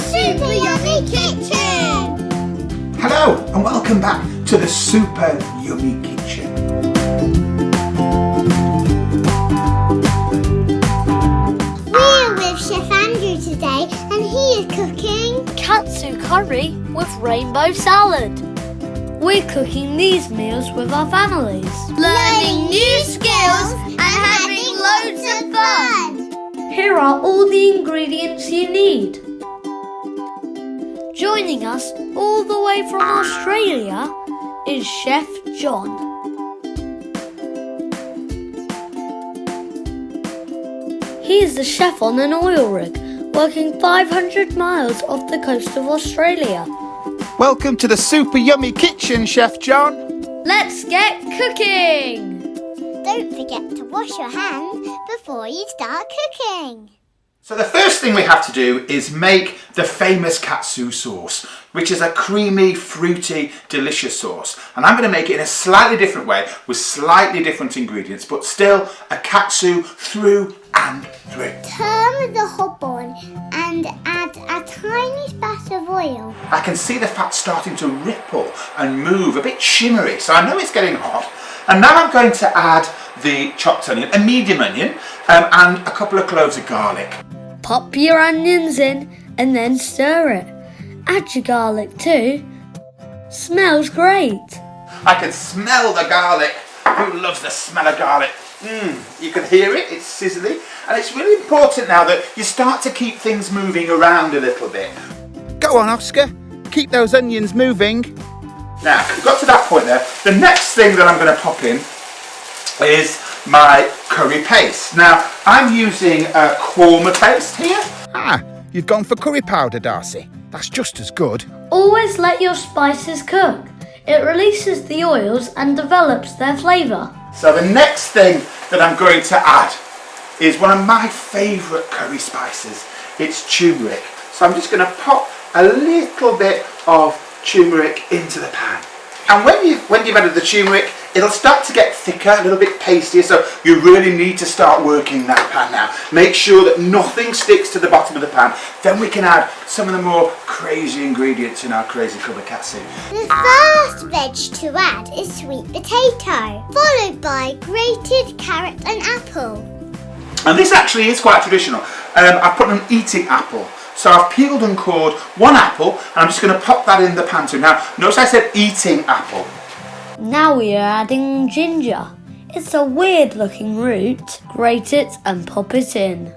Super Yummy Kitchen! Hello and welcome back to the Super Yummy Kitchen. We're with Chef Andrew today and he is cooking Katsu Curry with rainbow salad. We're cooking these meals with our families, learning new skills and having loads of fun. Here are all the ingredients you need. Joining us all the way from Australia is Chef John. He is the chef on an oil rig, working 500 miles off the coast of Australia. Welcome to the Super Yummy Kitchen, Chef John. Let's get cooking! Don't forget to wash your hands before you start cooking. So the first thing we have to do is make the famous katsu sauce, which is a creamy, fruity, delicious sauce. And I'm going to make it in a slightly different way with slightly different ingredients, but still a katsu through and through. Turn the hob on and add a tiny splash of oil. I can see the fat starting to ripple and move, a bit shimmery, so I know it's getting hot. And now I'm going to add the chopped onion, a medium onion, and a couple of cloves of garlic. Pop your onions in and then stir it. Add your garlic too. Smells great. I can smell the garlic. Who loves the smell of garlic? You can hear it, it's sizzling. And it's really important now that you start to keep things moving around a little bit. Go on, Oscar. Keep those onions moving. Now, we've got to that point there. The next thing that I'm going to pop in is my curry paste. Now, I'm using a korma paste here. Ah, you've gone for curry powder, Darcy. That's just as good. Always let your spices cook. It releases the oils and develops their flavour. So the next thing that I'm going to add is one of my favourite curry spices. It's turmeric. So I'm just going to pop a little bit of turmeric into the pan. And when you've added the turmeric, it'll start to get thicker, a little bit pastier, so you really need to start working that pan now. Make sure that nothing sticks to the bottom of the pan. Then we can add some of the more crazy ingredients in our crazy cupboard katsu. The first veg to add is sweet potato, followed by grated carrot and apple. And this actually is quite traditional. I've put an eating apple. So I've peeled and cored one apple, and I'm just going to pop that in the pan too. Now, notice I said eating apple. Now we are adding ginger. It's a weird looking root. Grate it and pop it in.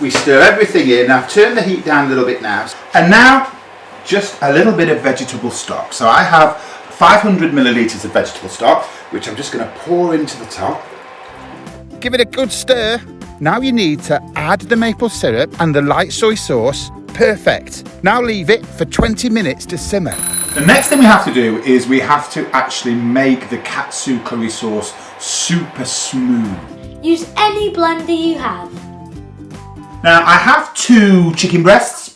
We stir everything in. I've turned the heat down a little bit now. And now, just a little bit of vegetable stock. So I have 500 millilitres of vegetable stock, which I'm just going to pour into the top. Give it a good stir. Now you need to add the maple syrup and the light soy sauce. Perfect. Now leave it for 20 minutes to simmer. The next thing we have to do is we have to actually make the katsu curry sauce super smooth. Use any blender you have. Now I have 2 chicken breasts.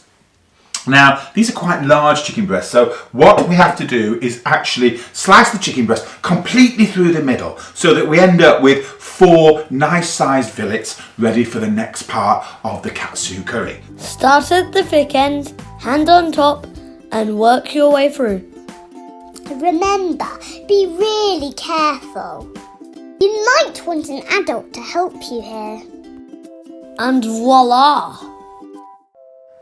Now these are quite large chicken breasts, so what we have to do is actually slice the chicken breast completely through the middle so that we end up with 4 nice sized fillets ready for the next part of the katsu curry. Start at the thick end, hand on top, and work your way through. Remember, be really careful. You might want an adult to help you here. And voila!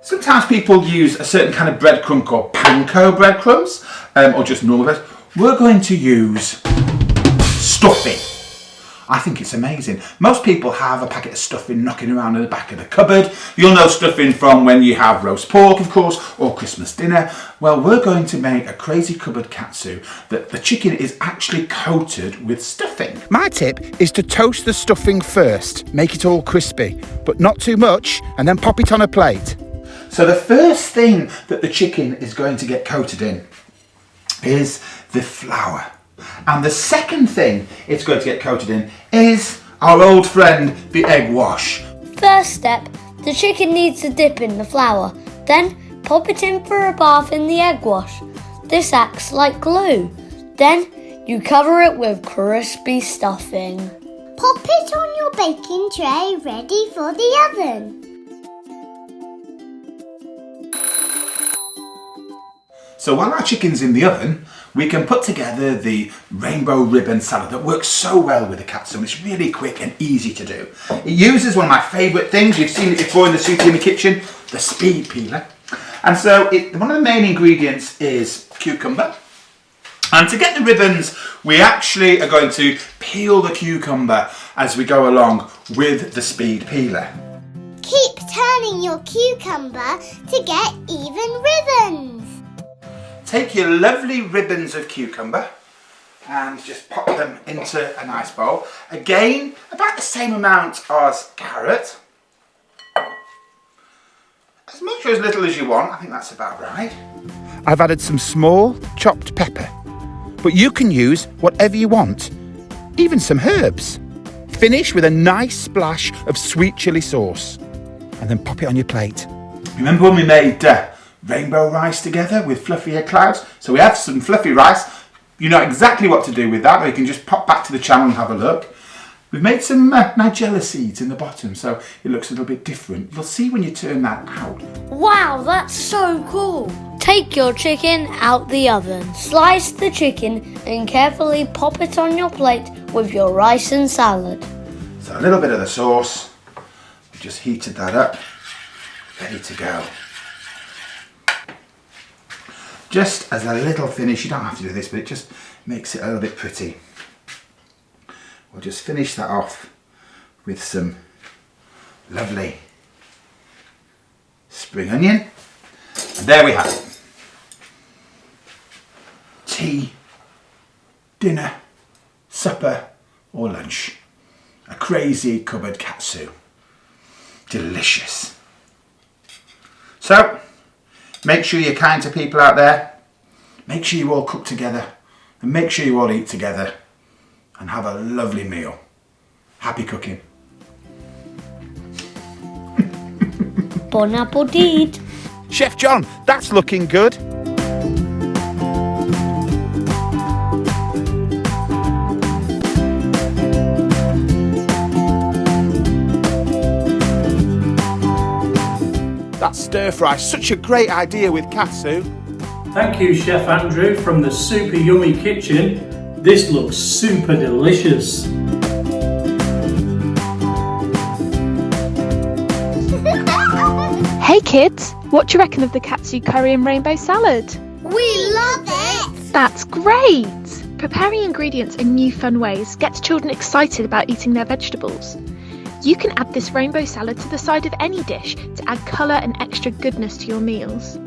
Sometimes people use a certain kind of breadcrumb called panko breadcrumbs, or just normal bread. We're going to use stuffing. I think it's amazing. Most people have a packet of stuffing knocking around in the back of the cupboard. You'll know stuffing from when you have roast pork, of course, or Christmas dinner. Well, we're going to make a crazy cupboard katsu that the chicken is actually coated with stuffing. My tip is to toast the stuffing first. Make it all crispy, but not too much, and then pop it on a plate. So the first thing that the chicken is going to get coated in is the flour. And the second thing it's going to get coated in is our old friend, the egg wash. First step, the chicken needs to dip in the flour. Then pop it in for a bath in the egg wash. This acts like glue. Then you cover it with crispy stuffing. Pop it on your baking tray ready for the oven. So while our chicken's in the oven, we can put together the rainbow ribbon salad that works so well with the katsu. It's really quick and easy to do. It uses one of my favourite things, you've seen it before in the Super Yummy kitchen, the speed peeler. And so one of the main ingredients is cucumber. And to get the ribbons, we actually are going to peel the cucumber as we go along with the speed peeler. Keep turning your cucumber to get even ribbons. Take your lovely ribbons of cucumber and just pop them into a nice bowl. Again, about the same amount as carrot. As much or as little as you want, I think that's about right. I've added some small chopped pepper, but you can use whatever you want, even some herbs. Finish with a nice splash of sweet chilli sauce and then pop it on your plate. Remember when we made rainbow rice together with fluffy clouds? So we have some fluffy rice. You know exactly what to do with that, or you can just pop back to the channel and have a look. We've made some nigella seeds in the bottom, so it looks a little bit different. You'll see when you turn that out. Wow, that's so cool! Take your chicken out the oven, slice the chicken and carefully pop it on your plate with your rice and salad. So a little bit of the sauce, we just heated that up, ready to go. Just as a little finish, you don't have to do this, but it just makes it a little bit pretty. We'll just finish that off with some lovely spring onion. And there we have it. Tea, dinner, supper or lunch. A crazy cupboard katsu. Delicious. So, make sure you're kind to people out there. Make sure you all cook together. And make sure you all eat together. And have a lovely meal. Happy cooking. Bon appetit! Chef John, that's looking good. That stir fry, such a great idea with katsu. Thank you, Chef Andrew from the Super Yummy kitchen. This looks super delicious. Hey kids, what do you reckon of the Katsu Curry and rainbow salad? We love it! That's great! Preparing ingredients in new fun ways gets children excited about eating their vegetables. You can add this rainbow salad to the side of any dish to add colour and extra goodness to your meals.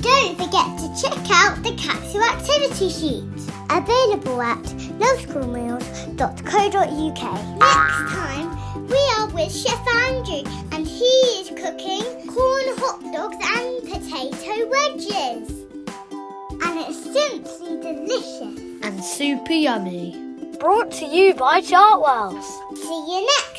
Don't forget to check out the Katsu activity sheet, available at lowschoolmeals.co.uk. Next time, we are with Chef Andrew and he is cooking corn hot dogs and potato wedges. And it's simply delicious. And super yummy. Brought to you by Chartwells. See you next